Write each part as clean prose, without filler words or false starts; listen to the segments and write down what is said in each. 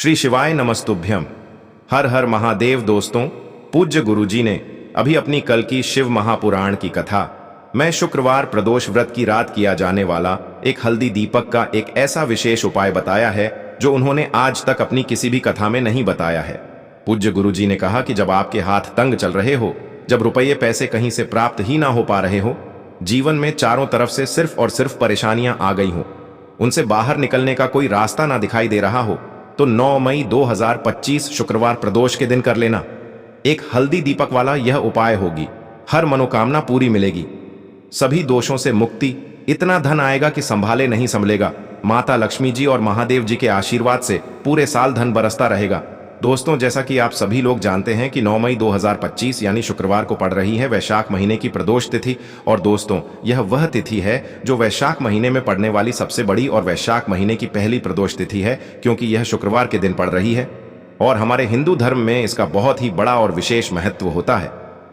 श्री शिवाय नमस्तुभ्यम। हर हर महादेव। दोस्तों, पूज्य गुरुजी ने अभी अपनी कल की शिव महापुराण की कथा में शुक्रवार प्रदोष व्रत की रात किया जाने वाला एक हल्दी दीपक का एक ऐसा विशेष उपाय बताया है जो उन्होंने आज तक अपनी किसी भी कथा में नहीं बताया है। पूज्य गुरुजी ने कहा कि जब आपके हाथ तंग चल रहे हो, जब रुपये पैसे कहीं से प्राप्त ही ना हो पा रहे हो, जीवन में चारों तरफ से सिर्फ और सिर्फ परेशानियां आ गई हो, उनसे बाहर निकलने का कोई रास्ता ना दिखाई दे रहा हो, तो 9 मई 2025 शुक्रवार प्रदोष के दिन कर लेना। एक हल्दी दीपक वाला यह उपाय होगी, हर मनोकामना पूरी मिलेगी, सभी दोषों से मुक्ति, इतना धन आएगा कि संभाले नहीं संभलेगा। माता लक्ष्मी जी और महादेव जी के आशीर्वाद से पूरे साल धन बरसता रहेगा। दोस्तों, जैसा कि आप सभी लोग जानते हैं कि 9 मई 2025 यानी शुक्रवार को पड़ रही है वैशाख महीने की प्रदोष तिथि। और दोस्तों, यह वह तिथि है जो वैशाख महीने में पड़ने वाली सबसे बड़ी और वैशाख महीने की पहली प्रदोष तिथि है, क्योंकि यह शुक्रवार के दिन पड़ रही है और हमारे हिंदू धर्म में इसका बहुत ही बड़ा और विशेष महत्व होता है।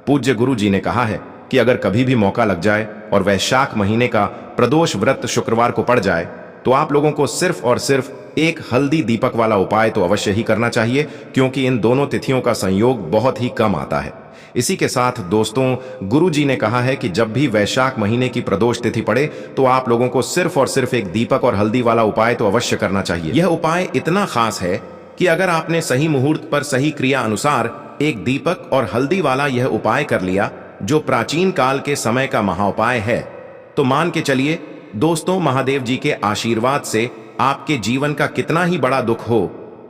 पूज्य गुरु जी ने कहा है कि अगर कभी भी मौका लग जाए और वैशाख महीने का प्रदोष व्रत शुक्रवार को पड़ जाए तो आप लोगों को सिर्फ और सिर्फ एक हल्दी दीपक वाला उपाय तो अवश्य ही करना चाहिए, क्योंकि इन दोनों तिथियों का संयोग बहुत ही कम आता है। इसी के साथ दोस्तों, गुरु जी ने कहा है कि जब भी वैशाख महीने की प्रदोष तिथि पड़े तो आप लोगों को सिर्फ और सिर्फ एक दीपक और हल्दी वाला उपाय तो अवश्य करना चाहिए। यह उपाय इतना खास है कि अगर आपने सही मुहूर्त पर सही क्रिया अनुसार एक दीपक और हल्दी वाला यह उपाय कर लिया, जो प्राचीन काल के समय का महाउपाय है, तो मान के चलिए दोस्तों, महादेव जी के आशीर्वाद से आपके जीवन का कितना ही बड़ा दुख हो,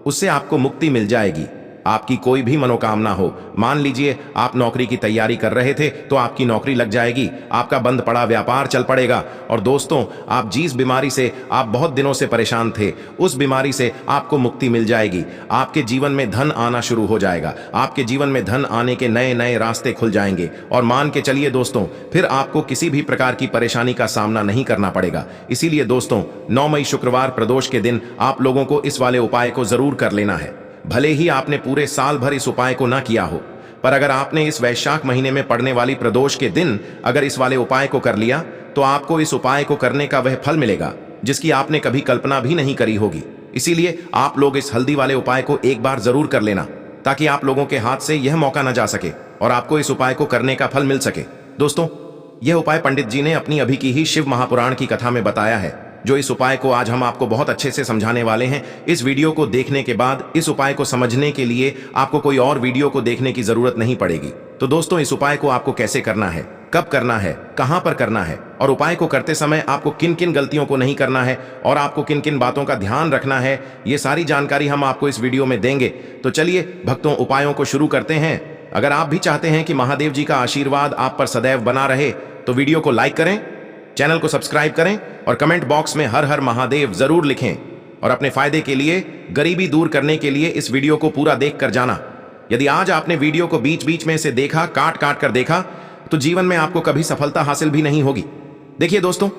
उससे आपको मुक्ति मिल जाएगी। आपकी कोई भी मनोकामना हो, मान लीजिए आप नौकरी की तैयारी कर रहे थे तो आपकी नौकरी लग जाएगी, आपका बंद पड़ा व्यापार चल पड़ेगा। और दोस्तों, आप जिस बीमारी से आप बहुत दिनों से परेशान थे, उस बीमारी से आपको मुक्ति मिल जाएगी। आपके जीवन में धन आना शुरू हो जाएगा, आपके जीवन में धन आने के नए नए रास्ते खुल जाएंगे। और मान के चलिए दोस्तों, फिर आपको किसी भी प्रकार की परेशानी का सामना नहीं करना पड़ेगा। इसीलिए दोस्तों, 9 मई शुक्रवार प्रदोष के दिन आप लोगों को इस वाले उपाय को जरूर कर लेना है। भले ही आपने पूरे साल भर इस उपाय को ना किया हो, पर अगर आपने इस वैशाख महीने में पड़ने वाली प्रदोष के दिन अगर इस वाले उपाय को कर लिया तो आपको इस उपाय को करने का वह फल मिलेगा जिसकी आपने कभी कल्पना भी नहीं करी होगी। इसीलिए आप लोग इस हल्दी वाले उपाय को एक बार जरूर कर लेना, ताकि आप लोगों के हाथ से यह मौका न जा सके और आपको इस उपाय को करने का फल मिल सके। दोस्तों, यह उपाय पंडित जी ने अपनी अभी की ही शिव महापुराण की कथा में बताया है, जो इस उपाय को आज हम आपको बहुत अच्छे से समझाने वाले हैं। इस वीडियो को देखने के बाद इस उपाय को समझने के लिए आपको कोई और वीडियो को देखने की जरूरत नहीं पड़ेगी। तो दोस्तों, इस उपाय को आपको कैसे करना है, कब करना है, कहां पर करना है और उपाय को करते समय आपको किन किन गलतियों को नहीं करना है और आपको किन किन बातों का ध्यान रखना है, ये सारी जानकारी हम आपको इस वीडियो में देंगे। तो चलिए भक्तों, उपायों को शुरू करते हैं। अगर आप भी चाहते हैं कि महादेव जी का आशीर्वाद आप पर सदैव बना रहे तो वीडियो को लाइक करें, चैनल को सब्सक्राइब करें और कमेंट बॉक्स में हर हर महादेव जरूर लिखें। और अपने फायदे के लिए, गरीबी दूर करने के लिए इस वीडियो को पूरा देख कर जाना। यदि आज आपने वीडियो को बीच बीच में से देखा, काट काट कर देखा, तो जीवन में आपको कभी सफलता हासिल भी नहीं होगी। देखिए दोस्तों,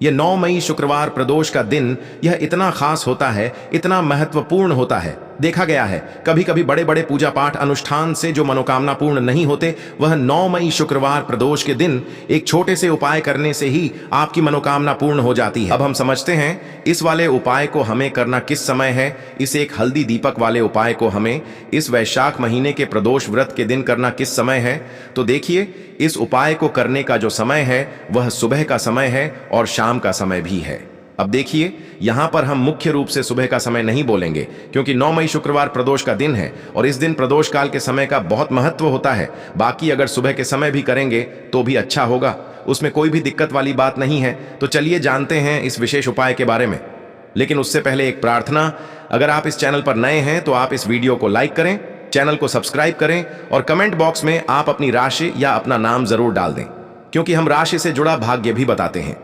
यह 9 मई शुक्रवार प्रदोष का दिन यह इतना खास होता है, इतना महत्वपूर्ण होता है। देखा गया है कभी कभी बड़े बड़े पूजा पाठ अनुष्ठान से जो मनोकामना पूर्ण नहीं होते, वह 9 मई शुक्रवार प्रदोष के दिन एक छोटे से उपाय करने से ही आपकी मनोकामना पूर्ण हो जाती है। अब हम समझते हैं इस वाले उपाय को हमें करना किस समय है। इस एक हल्दी दीपक वाले उपाय को हमें इस वैशाख महीने के प्रदोष व्रत के दिन करना किस समय है। तो देखिए, इस उपाय को करने का जो समय है वह सुबह का समय है और शाम का समय भी है। अब देखिए, यहां पर हम मुख्य रूप से सुबह का समय नहीं बोलेंगे, क्योंकि 9 मई शुक्रवार प्रदोष का दिन है और इस दिन प्रदोष काल के समय का बहुत महत्व होता है। बाकी अगर सुबह के समय भी करेंगे तो भी अच्छा होगा, उसमें कोई भी दिक्कत वाली बात नहीं है। तो चलिए जानते हैं इस विशेष उपाय के बारे में। लेकिन उससे पहले एक प्रार्थना, अगर आप इस चैनल पर नए हैं तो आप इस वीडियो को लाइक करें, चैनल को सब्सक्राइब करें और कमेंट बॉक्स में आप अपनी राशि या अपना नाम जरूर डाल दें, क्योंकि हम राशि से जुड़ा भाग्य भी बताते हैं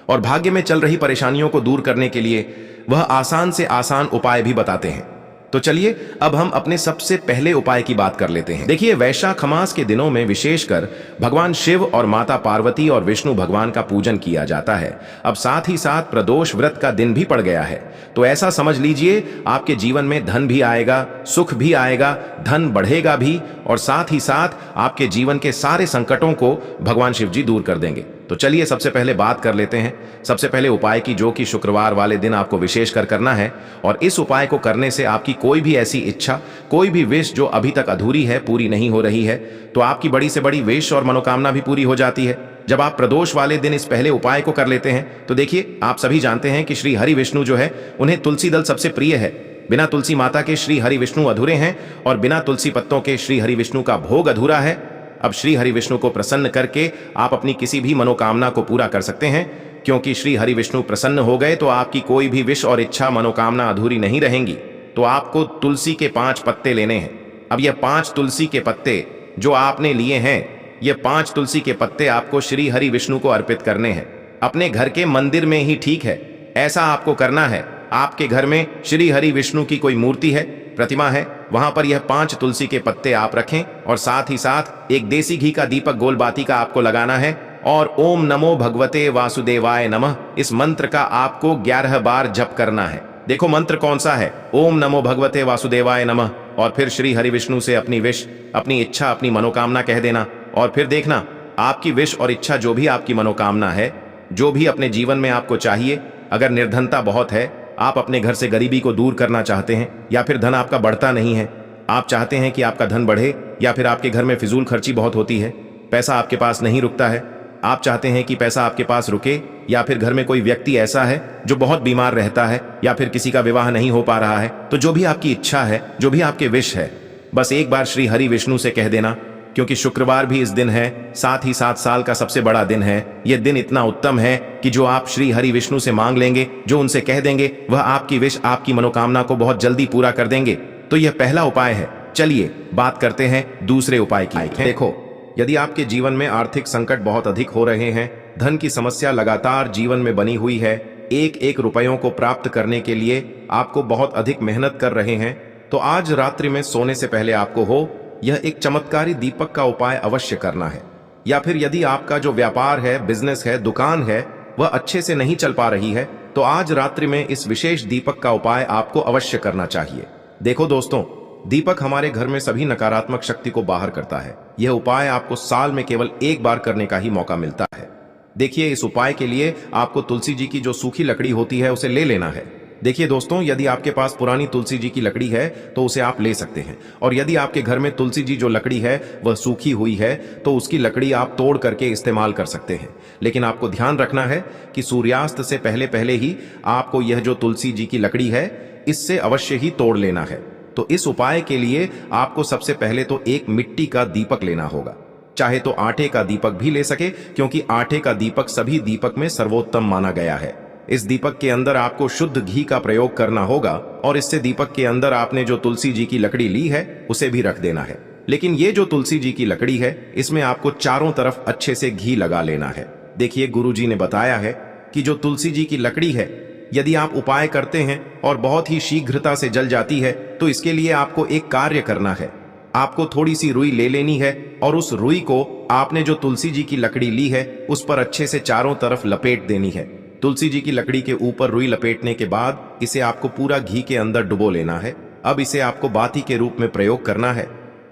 और भाग्य में चल रही परेशानियों को दूर करने के लिए वह आसान से आसान उपाय भी बताते हैं। तो चलिए अब हम अपने सबसे पहले उपाय की बात कर लेते हैं। देखिए, वैशाख मास के दिनों में विशेषकर भगवान शिव और माता पार्वती और विष्णु भगवान का पूजन किया जाता है। अब साथ ही साथ प्रदोष व्रत का दिन भी पड़ गया है, तो ऐसा समझ लीजिए आपके जीवन में धन भी आएगा, सुख भी आएगा, धन बढ़ेगा भी और साथ ही साथ आपके जीवन के सारे संकटों को भगवान शिव जी दूर कर देंगे। तो चलिए सबसे पहले बात कर लेते हैं सबसे पहले उपाय की, जो कि शुक्रवार वाले दिन आपको विशेष कर करना है। और इस उपाय को करने से आपकी कोई भी ऐसी इच्छा, कोई भी विश जो अभी तक अधूरी है, पूरी नहीं हो रही है, तो आपकी बड़ी से बड़ी विश और मनोकामना भी पूरी हो जाती है। जब आप प्रदोष वाले दिन इस पहले उपाय को कर लेते हैं तो देखिए, आप सभी जानते हैं कि श्री हरि विष्णु जो है, उन्हें तुलसी दल सबसे प्रिय है। बिना तुलसी माता के श्री हरि विष्णु अधूरे हैं और बिना तुलसी पत्तों के श्री हरि विष्णु का भोग अधूरा है। अब श्री हरि विष्णु को प्रसन्न करके आप अपनी किसी भी मनोकामना को पूरा कर सकते हैं, क्योंकि श्री हरि विष्णु प्रसन्न हो गए तो आपकी कोई भी विश और इच्छा, मनोकामना अधूरी नहीं रहेंगी। तो आपको तुलसी के 5 पत्ते लेने हैं। अब यह 5 तुलसी के पत्ते जो आपने लिए हैं, ये 5 तुलसी के पत्ते आपको श्री हरि विष्णु को अर्पित करने हैं। अपने घर के मंदिर में ही ठीक है, ऐसा आपको करना है। आपके घर में श्री हरि विष्णु की कोई मूर्ति है, प्रतिमा है, वहां पर यह 5 तुलसी के पत्ते आप रखें और साथ ही साथ एक देसी घी का दीपक गोलबाती का आपको लगाना है और ओम नमो भगवते वासुदेवाय नमः, इस मंत्र का आपको 11 बार जप करना है। देखो मंत्र कौन सा है, ओम नमो भगवते वासुदेवाय नमः। और फिर श्री हरि विष्णु से अपनी विश, अपनी इच्छा, अपनी मनोकामना कह देना। और फिर देखना, आपकी विश और इच्छा, जो भी आपकी मनोकामना है, जो भी अपने जीवन में आपको चाहिए, अगर निर्धनता बहुत है, आप अपने घर से गरीबी को दूर करना चाहते हैं, या फिर धन आपका बढ़ता नहीं है, आप चाहते हैं कि आपका धन बढ़े, या फिर आपके घर में फिजूल खर्ची बहुत होती है, पैसा आपके पास नहीं रुकता है, आप चाहते हैं कि पैसा आपके पास रुके, या फिर घर में कोई व्यक्ति ऐसा है जो बहुत बीमार रहता है, या फिर किसी का विवाह नहीं हो पा रहा है, तो जो भी आपकी इच्छा है, जो भी आपके विश है, बस एक बार श्री हरि विष्णु से कह देना। क्योंकि शुक्रवार भी इस दिन है, साथ ही साथ साल का सबसे बड़ा दिन है। यह दिन इतना उत्तम है कि जो आप श्री हरि विष्णु से मांग लेंगे, जो उनसे कह देंगे, वह आपकी विश, आपकी मनोकामना को बहुत जल्दी पूरा कर देंगे। तो यह पहला उपाय है। चलिए बात करते हैं दूसरे उपाय की। देखो, यदि आपके जीवन में आर्थिक संकट बहुत अधिक हो रहे हैं, धन की समस्या लगातार जीवन में बनी हुई है, एक एक रुपयों को प्राप्त करने के लिए आपको बहुत अधिक मेहनत कर रहे हैं, तो आज रात्रि में सोने से पहले आपको यह एक चमत्कारी दीपक का उपाय अवश्य करना है। या फिर यदि आपका जो व्यापार है, बिजनेस है, दुकान है, वह अच्छे से नहीं चल पा रही है, तो आज रात्रि में इस विशेष दीपक का उपाय आपको अवश्य करना चाहिए। देखो दोस्तों, दीपक हमारे घर में सभी नकारात्मक शक्ति को बाहर करता है। यह उपाय आपको साल में केवल एक बार करने का ही मौका मिलता है। देखिए, इस उपाय के लिए आपको तुलसी जी की जो सूखी लकड़ी होती है, उसे ले लेना है। देखिए दोस्तों, यदि आपके पास पुरानी तुलसी जी की लकड़ी है तो उसे आप ले सकते हैं, और यदि आपके घर में तुलसी जी जो लकड़ी है वह सूखी हुई है तो उसकी लकड़ी आप तोड़ करके इस्तेमाल कर सकते हैं। लेकिन आपको ध्यान रखना है कि सूर्यास्त से पहले पहले ही आपको यह जो तुलसी जी की लकड़ी है, इससे अवश्य ही तोड़ लेना है। तो इस उपाय के लिए आपको सबसे पहले तो एक मिट्टी का दीपक लेना होगा। चाहे तो आटे का दीपक भी ले सके, क्योंकि आटे का दीपक सभी दीपक में सर्वोत्तम माना गया है। इस दीपक के अंदर आपको शुद्ध घी का प्रयोग करना होगा, और इससे दीपक के अंदर आपने जो तुलसी जी की लकड़ी ली है उसे भी रख देना है। लेकिन ये जो तुलसी जी की लकड़ी है, इसमें आपको चारों तरफ अच्छे से घी लगा लेना है। देखिए, गुरु जी ने बताया है कि जो तुलसी जी की लकड़ी है, यदि आप उपाय करते हैं और बहुत ही शीघ्रता से जल जाती है, तो इसके लिए आपको एक कार्य करना है। आपको थोड़ी सी रुई ले लेनी है और उस रुई को आपने जो तुलसी जी की लकड़ी ली है उस पर अच्छे से चारों तरफ लपेट देनी है। तुलसी जी की लकड़ी के ऊपर रुई लपेटने के बाद इसे आपको पूरा घी के अंदर डुबो लेना है। अब इसे आपको बाती के रूप में प्रयोग करना है।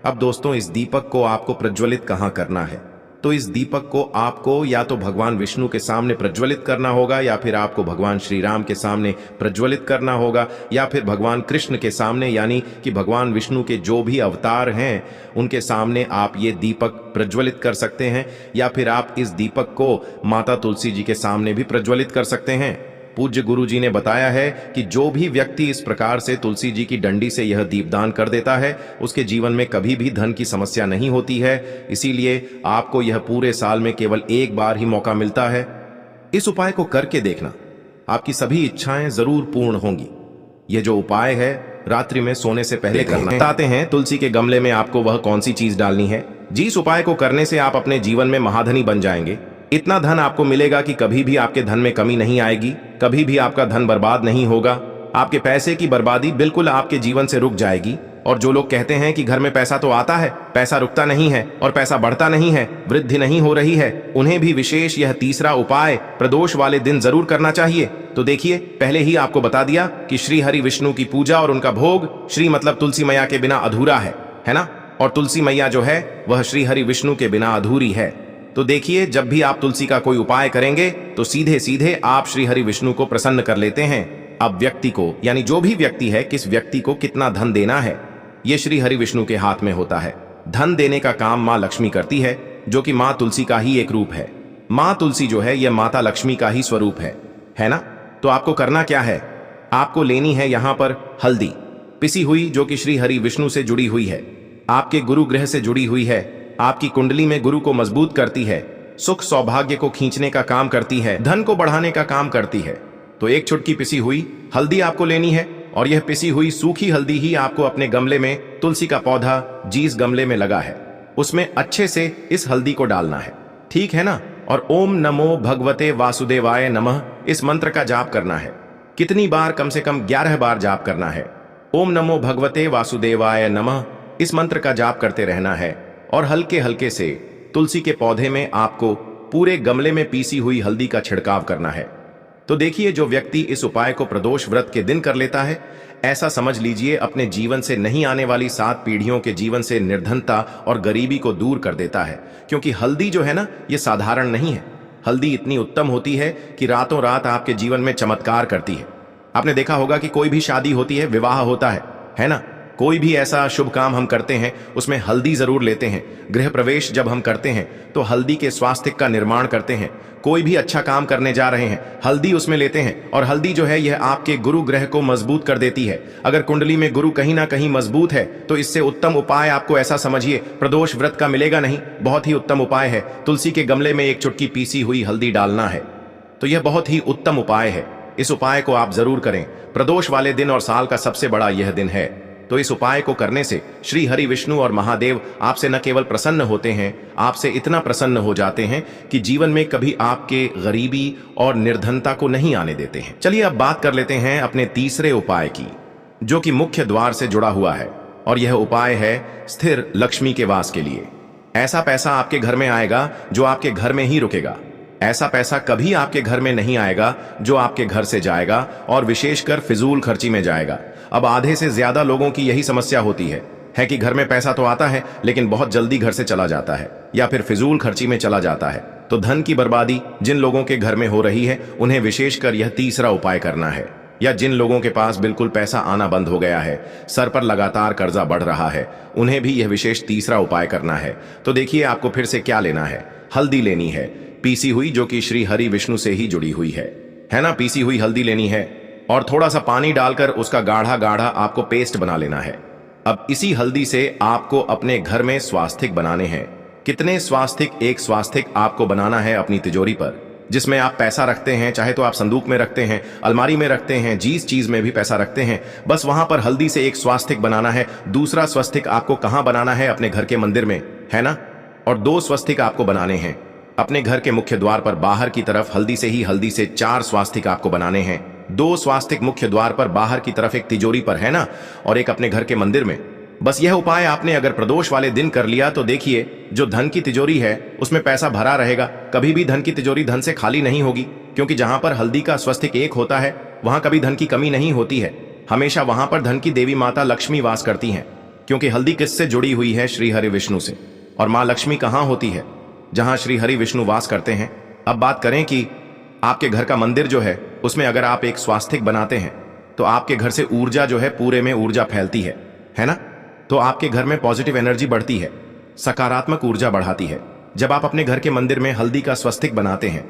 अब दोस्तों, इस दीपक को आपको प्रज्वलित कहाँ करना है? तो इस दीपक को आपको या तो भगवान विष्णु के सामने प्रज्वलित करना होगा, या फिर आपको भगवान श्री राम के सामने प्रज्वलित करना होगा, या फिर भगवान कृष्ण के सामने, यानी कि भगवान विष्णु के जो भी अवतार हैं उनके सामने आप ये दीपक प्रज्वलित कर सकते हैं। या फिर आप इस दीपक को माता तुलसी जी के सामने भी प्रज्वलित कर सकते हैं। पूज्य गुरु जी ने बताया है कि जो भी व्यक्ति इस प्रकार से तुलसी जी की डंडी से यह दीपदान कर देता है, उसके जीवन में कभी भी धन की समस्या नहीं होती है। इसीलिए आपको यह पूरे साल में केवल एक बार ही मौका मिलता है। इस उपाय को करके देखना, आपकी सभी इच्छाएं जरूर पूर्ण होंगी। यह जो उपाय है रात्रि में सोने से पहले करना। बताते हैं तुलसी के गमले में आपको वह कौन सी चीज डालनी है। जिस उपाय को करने से आप अपने जीवन में महाधनी बन जाएंगे। इतना धन आपको मिलेगा कि कभी भी आपके धन में कमी नहीं आएगी, कभी भी आपका धन बर्बाद नहीं होगा। आपके पैसे की बर्बादी बिल्कुल आपके जीवन से रुक जाएगी। और जो लोग कहते हैं कि घर में पैसा तो आता है, पैसा रुकता नहीं है और पैसा बढ़ता नहीं है, वृद्धि नहीं हो रही है, उन्हें भी विशेष यह तीसरा उपाय प्रदोष वाले दिन जरूर करना चाहिए। तो देखिए, पहले ही आपको बता दिया कि श्री हरि विष्णु की पूजा और उनका भोग, श्री मतलब तुलसी मैया के बिना अधूरा है ना? और तुलसी मैया जो है वह श्री हरि विष्णु के बिना अधूरी है। तो देखिए, जब भी आप तुलसी का कोई उपाय करेंगे तो सीधे सीधे आप श्री हरि विष्णु को प्रसन्न कर लेते हैं। अब व्यक्ति को, यानी जो भी व्यक्ति है, किस व्यक्ति को कितना धन देना है, ये श्री हरि विष्णु के हाथ में होता है। धन देने का काम माँ लक्ष्मी करती है, जो कि माँ तुलसी का ही एक रूप है। माँ तुलसी जो है, यह माता लक्ष्मी का ही स्वरूप है ना। तो आपको करना क्या है, आपको लेनी है यहां पर हल्दी पिसी हुई, जो कि श्री हरि विष्णु से जुड़ी हुई है, आपके गुरु ग्रह से जुड़ी हुई है, आपकी कुंडली में गुरु को मजबूत करती है, सुख सौभाग्य को खींचने का काम करती है, धन को बढ़ाने का काम करती है। तो एक चुटकी पिसी हुई हल्दी आपको लेनी है, और यह पिसी हुई सूखी हल्दी ही आपको अपने गमले में, तुलसी का पौधा जिस गमले में लगा है उसमें अच्छे से इस हल्दी को डालना है, ठीक है ना। और ओम नमो भगवते वासुदेवाय नमः इस मंत्र का जाप करना है। कितनी बार, कम से कम 11 बार जाप करना है। ओम नमो भगवते वासुदेवाय नमः इस मंत्र का जाप करते रहना है, और हल्के हल्के से तुलसी के पौधे में आपको पूरे गमले में पीसी हुई हल्दी का छिड़काव करना है। तो देखिए, जो व्यक्ति इस उपाय को प्रदोष व्रत के दिन कर लेता है, ऐसा समझ लीजिए अपने जीवन से नहीं आने वाली 7 पीढ़ियों के जीवन से निर्धनता और गरीबी को दूर कर देता है। क्योंकि हल्दी जो है ना, ये साधारण नहीं है। हल्दी इतनी उत्तम होती है कि रातों रात आपके जीवन में चमत्कार करती है। आपने देखा होगा कि कोई भी शादी होती है, विवाह होता है ना, कोई भी ऐसा शुभ काम हम करते हैं उसमें हल्दी जरूर लेते हैं। गृह प्रवेश जब हम करते हैं तो हल्दी के स्वास्थ्य का निर्माण करते हैं। कोई भी अच्छा काम करने जा रहे हैं, हल्दी उसमें लेते हैं, और हल्दी जो है यह आपके गुरु ग्रह को मजबूत कर देती है। अगर कुंडली में गुरु कहीं ना कहीं मजबूत है तो इससे उत्तम उपाय आपको ऐसा समझिए प्रदोष व्रत का मिलेगा नहीं। बहुत ही उत्तम उपाय है, तुलसी के गमले में एक चुटकी पीसी हुई हल्दी डालना है। तो यह बहुत ही उत्तम उपाय है, इस उपाय को आप जरूर करें। प्रदोष वाले दिन और साल का सबसे बड़ा यह दिन है। तो इस उपाय को करने से श्री हरि विष्णु और महादेव आपसे न केवल प्रसन्न होते हैं, आपसे इतना प्रसन्न हो जाते हैं कि जीवन में कभी आपके गरीबी और निर्धनता को नहीं आने देते हैं। चलिए अब बात कर लेते हैं अपने तीसरे उपाय की, जो कि मुख्य द्वार से जुड़ा हुआ है, और यह उपाय है स्थिर लक्ष्मी के वास के लिए। ऐसा पैसा आपके घर में आएगा जो आपके घर में ही रुकेगा। ऐसा पैसा कभी आपके घर में नहीं आएगा जो आपके घर से जाएगा, और विशेषकर फिजूल खर्ची में जाएगा। अब आधे से ज्यादा लोगों की यही समस्या होती है कि घर में पैसा तो आता है लेकिन बहुत जल्दी घर से चला जाता है, या फिर फिजूल खर्ची में चला जाता है। तो धन की बर्बादी जिन लोगों के घर में हो रही है उन्हें विशेषकर यह तीसरा उपाय करना है। या जिन लोगों के पास बिल्कुल पैसा आना बंद हो गया है, सर पर लगातार कर्जा बढ़ रहा है, उन्हें भी यह विशेष तीसरा उपाय करना है। तो देखिए, आपको फिर से क्या लेना है, हल्दी लेनी है पीसी हुई, जो कि श्री हरि विष्णु से ही जुड़ी हुई है ना। पीसी हुई हल्दी लेनी है और थोड़ा सा पानी डालकर उसका गाढ़ा गाढ़ा आपको पेस्ट बना लेना है। अब इसी हल्दी से आपको अपने घर में स्वास्तिक बनाने हैं। कितने स्वास्तिक? एक स्वास्तिक आपको बनाना है अपनी तिजोरी पर, जिसमें आप पैसा रखते हैं, चाहे तो आप संदूक में रखते हैं, अलमारी में रखते हैं, जिस चीज में भी पैसा रखते हैं, बस वहां पर हल्दी से एक स्वास्तिक बनाना है। दूसरा स्वस्तिक आपको कहां बनाना है? अपने घर के मंदिर में, है ना। और 2 स्वस्तिक आपको बनाने हैं अपने घर के मुख्य द्वार पर बाहर की तरफ। हल्दी से 4 स्वास्तिक आपको बनाने हैं। 2 स्वास्तिक मुख्य द्वार पर बाहर की तरफ, एक तिजोरी पर, है ना, और एक अपने घर के मंदिर में। बस यह उपाय आपने अगर प्रदोष वाले दिन कर लिया तो देखिए, जो धन की तिजोरी है उसमें पैसा भरा रहेगा। कभी भी धन की तिजोरी धन से खाली नहीं होगी, क्योंकि जहां पर हल्दी का स्वस्तिक एक होता है वहां कभी धन की कमी नहीं होती है। हमेशा वहां पर धन की देवी माता लक्ष्मी वास करती हैं, क्योंकि हल्दी किससे जुड़ी हुई है? श्री हरि विष्णु से। और माँ लक्ष्मी कहाँ होती है? जहां श्री हरि विष्णु वास करते हैं। अब बात करें कि आपके घर का मंदिर जो है उसमें अगर आप एक स्वास्तिक बनाते हैं तो आपके घर से ऊर्जा जो है, पूरे में ऊर्जा फैलती है ना। तो आपके घर में पॉजिटिव एनर्जी बढ़ती है, सकारात्मक ऊर्जा बढ़ाती है। जब आप अपने घर के मंदिर में हल्दी का स्वस्तिक बनाते हैं,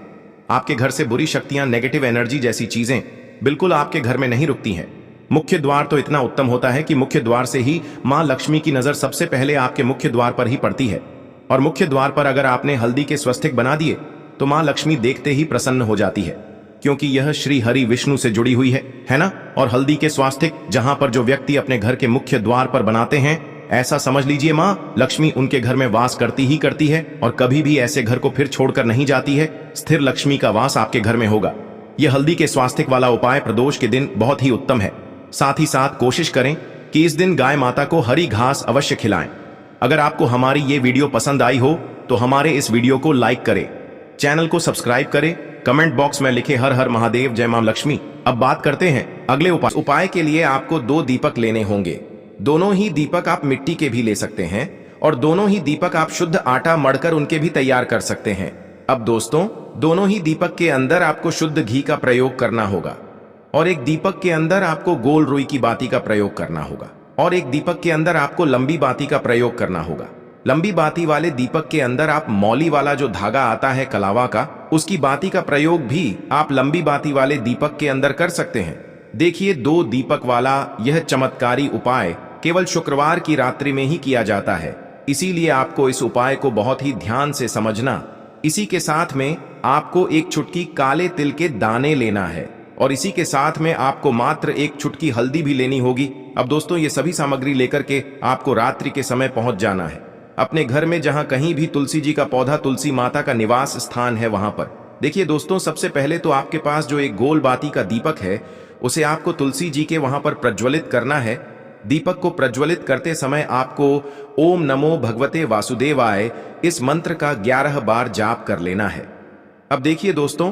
आपके घर से बुरी शक्तियां, नेगेटिव एनर्जी जैसी चीजें बिल्कुल आपके घर में नहीं रुकती हैं। मुख्य द्वार तो इतना उत्तम होता है कि मुख्य द्वार से ही माँ लक्ष्मी की नजर सबसे पहले आपके मुख्य द्वार पर ही पड़ती है। और मुख्य द्वार पर अगर आपने हल्दी के स्वस्तिक बना दिए तो माँ लक्ष्मी देखते ही प्रसन्न हो जाती है, क्योंकि यह श्री हरि विष्णु से जुड़ी हुई है ना। और हल्दी के स्वास्तिक जहां पर जो व्यक्ति अपने घर के मुख्य द्वार पर बनाते हैं, ऐसा समझ लीजिए माँ लक्ष्मी उनके घर में वास करती ही करती है, और कभी भी ऐसे घर को फिर छोड़कर नहीं जाती है। स्थिर लक्ष्मी का वास आपके घर में होगा। यह हल्दी के स्वास्तिक वाला उपाय प्रदोष के दिन बहुत ही उत्तम है। साथ ही साथ कोशिश करें कि इस दिन गाय माता को हरी घास अवश्य खिलाएं। अगर आपको हमारी ये वीडियो पसंद आई हो तो हमारे इस वीडियो को लाइक करें, चैनल को सब्सक्राइब करें, कमेंट बॉक्स में लिखे हर हर महादेव, जय मां लक्ष्मी। अब बात करते हैं अगले उपाय। उपाय के लिए आपको 2 दीपक लेने होंगे। दोनों ही दीपक आप मिट्टी के भी ले सकते हैं, और दोनों ही दीपक आप शुद्ध आटा मढ़कर उनके भी तैयार कर सकते हैं। अब दोस्तों, दोनों ही दीपक के अंदर आपको शुद्ध घी का प्रयोग करना होगा और एक दीपक के अंदर आपको गोल रुई की बाती का प्रयोग करना होगा और एक दीपक के अंदर आपको लंबी बाती का प्रयोग करना होगा। लंबी बाती वाले दीपक के अंदर आप मौली वाला जो धागा आता है कलावा का, उसकी बाती का प्रयोग भी आप लंबी बाती वाले दीपक के अंदर कर सकते हैं। देखिए, 2 दीपक वाला यह चमत्कारी उपाय केवल शुक्रवार की रात्रि में ही किया जाता है, इसीलिए आपको इस उपाय को बहुत ही ध्यान से समझना। इसी के साथ में आपको एक चुटकी काले तिल के दाने लेना है और इसी के साथ में आपको मात्र एक चुटकी हल्दी भी लेनी होगी। अब दोस्तों, ये सभी सामग्री लेकर के आपको रात्रि के समय पहुंच जाना है अपने घर में, जहां कहीं भी तुलसी जी का पौधा, तुलसी माता का निवास स्थान है, वहां पर। देखिए दोस्तों, सबसे पहले तो आपके पास जो एक गोल बाती का दीपक है, उसे आपको तुलसी जी के वहां पर प्रज्वलित करना है। दीपक को प्रज्वलित करते समय आपको ओम नमो भगवते वासुदेवाय इस मंत्र का 11 बार जाप कर लेना है। अब देखिए दोस्तों,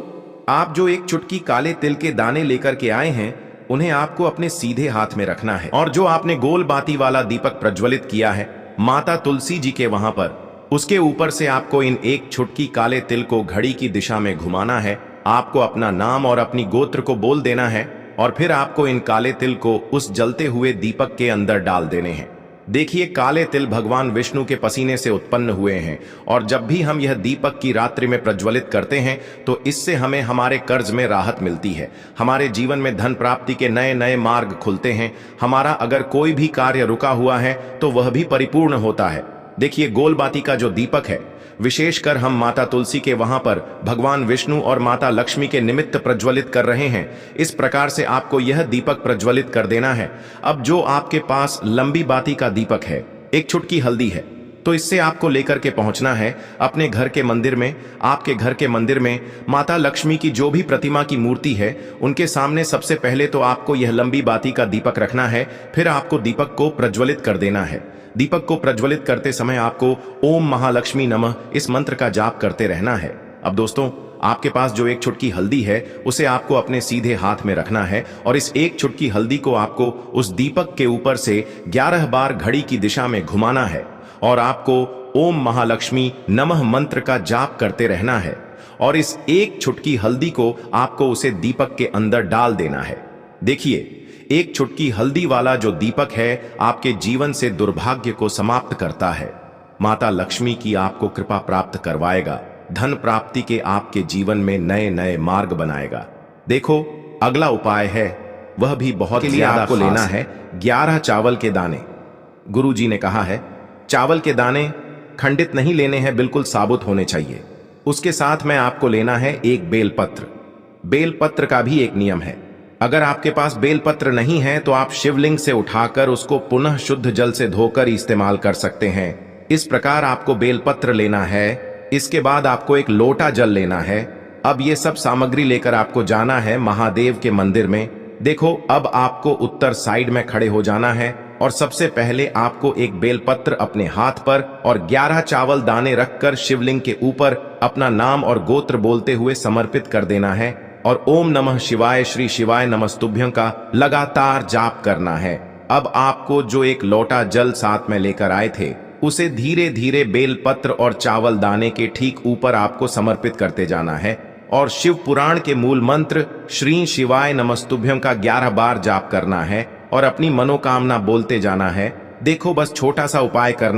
आप जो एक चुटकी काले तिल के दाने लेकर के आए हैं, उन्हें आपको अपने सीधे हाथ में रखना है और जो आपने गोल बाती वाला दीपक प्रज्वलित किया है माता तुलसी जी के वहां पर, उसके ऊपर से आपको इन एक चुटकी काले तिल को घड़ी की दिशा में घुमाना है। आपको अपना नाम और अपनी गोत्र को बोल देना है और फिर आपको इन काले तिल को उस जलते हुए दीपक के अंदर डाल देने हैं। देखिए, काले तिल भगवान विष्णु के पसीने से उत्पन्न हुए हैं और जब भी हम यह दीपक की रात्रि में प्रज्वलित करते हैं तो इससे हमें हमारे कर्ज में राहत मिलती है, हमारे जीवन में धन प्राप्ति के नए नए मार्ग खुलते हैं, हमारा अगर कोई भी कार्य रुका हुआ है तो वह भी परिपूर्ण होता है। देखिए, गोल बाती का जो दीपक है, विशेषकर हम माता तुलसी के वहां पर भगवान विष्णु और माता लक्ष्मी के निमित्त प्रज्वलित कर रहे हैं। इस प्रकार से आपको यह दीपक प्रज्वलित कर देना है। अब जो आपके पास लंबी बाती का दीपक है, एक चुटकी हल्दी है, तो इससे आपको लेकर के पहुंचना है अपने घर के मंदिर में। आपके घर के मंदिर में माता लक्ष्मी की जो भी प्रतिमा की मूर्ति है, उनके सामने सबसे पहले तो आपको यह लंबी बाती का दीपक रखना है, फिर आपको दीपक को प्रज्वलित कर देना है। दीपक को प्रज्वलित करते समय आपको ओम महालक्ष्मी नमः इस मंत्र का जाप करते रहना है। अब दोस्तों, आपके पास जो एक चुटकी हल्दी है, उसे आपको अपने सीधे हाथ में रखना है और इस एक चुटकी हल्दी को आपको उस दीपक के ऊपर से 11 बार घड़ी की दिशा में घुमाना है और आपको ओम महालक्ष्मी नमः मंत्र का जाप करते रहना है और इस एक चुटकी हल्दी को आपको उसे दीपक के अंदर डाल देना है। देखिए, एक चुटकी हल्दी वाला जो दीपक है आपके जीवन से दुर्भाग्य को समाप्त करता है, माता लक्ष्मी की आपको कृपा प्राप्त करवाएगा, धन प्राप्ति के आपके जीवन में नए नए मार्ग बनाएगा। देखो, अगला उपाय है, वह भी बहुत ही आपको लेना है 11 चावल के दाने। गुरु जी ने कहा है चावल के दाने खंडित नहीं लेने हैं, बिल्कुल साबुत होने चाहिए। उसके साथ में आपको लेना है एक बेलपत्र। बेलपत्र का भी एक नियम है, अगर आपके पास बेलपत्र नहीं है तो आप शिवलिंग से उठाकर उसको पुनः शुद्ध जल से धोकर इस्तेमाल कर सकते हैं। इस प्रकार आपको बेलपत्र लेना है। इसके बाद आपको एक लोटा जल लेना है। अब ये सब सामग्री लेकर आपको जाना है महादेव के मंदिर में। देखो, अब आपको उत्तर साइड में खड़े हो जाना है और सबसे पहले आपको एक बेलपत्र अपने हाथ पर और 11 चावल दाने रखकर शिवलिंग के ऊपर अपना नाम और गोत्र बोलते हुए समर्पित कर देना है और ओम नमः शिवाय श्री शिवाय नमस्तुभ्यं का लगातार जाप करना है। अब आपको जो एक लोटा जल साथ में लेकर आए थे, उसे धीरे धीरे बेलपत्र और चावल दाने के ठीक ऊपर आपको समर्पित करते जाना है और शिव पुराण के मूल मंत्र श्री शिवाय नमस्तुभ्यं का 11 बार जाप करना है और अपनी मनोकामना बोलते जाना है। देखो, बस छोटा सा उपाय करना